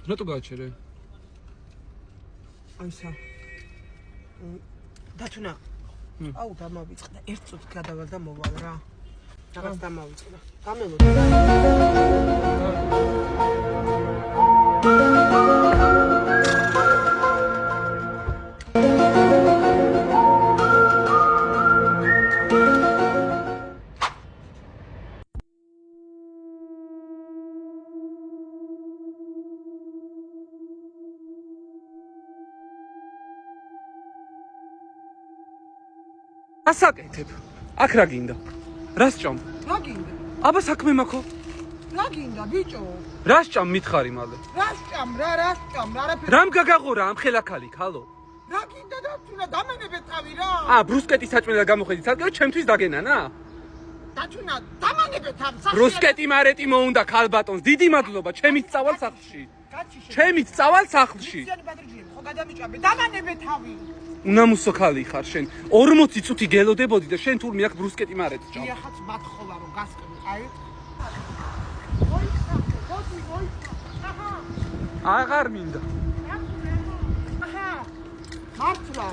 რატო გააჩერე? აისა. დათუნა. აუ დამავიწყდა. ერთ წუთს გადავალ და მოვალ რა. რაღაც დამავიწყდა. გამელო. ასაკეთებ. აქ რა გინდა? რა სჭამ? რა გინდა? აბა საქმე მაქვს. რა გინდა ბიჭო? რა სჭამ მითხარი მალე? რა სჭამ? არაფერი. რამ გაგაღორა ამ ხელაქალიქ, ჰალო? რა გინდა და თუნა დამენებე თავი რა? ბრუსკეტის საჭმელად გამოხედით, სადგე ჩემთვის დაგენანა? დათუნა დამენებე თავი. ბრუსკეტი მარეტი მოუნდა ქალბატონს. დიდი მადლობა, ჩემით წავალ სახლში. ჩემით წავალ სახლში. ხო გადამიჭამე, დამენებე თავი. უნამუსო ხალი ხარ შენ. 40 წუთი გელოდებოდი და შენ თურმე აქ ბრუსკეტი მარეთს ჭამ. ეხაც მათხოვა რომ გასკნი, აი. აღარ მინდა. აჰა. მართლა.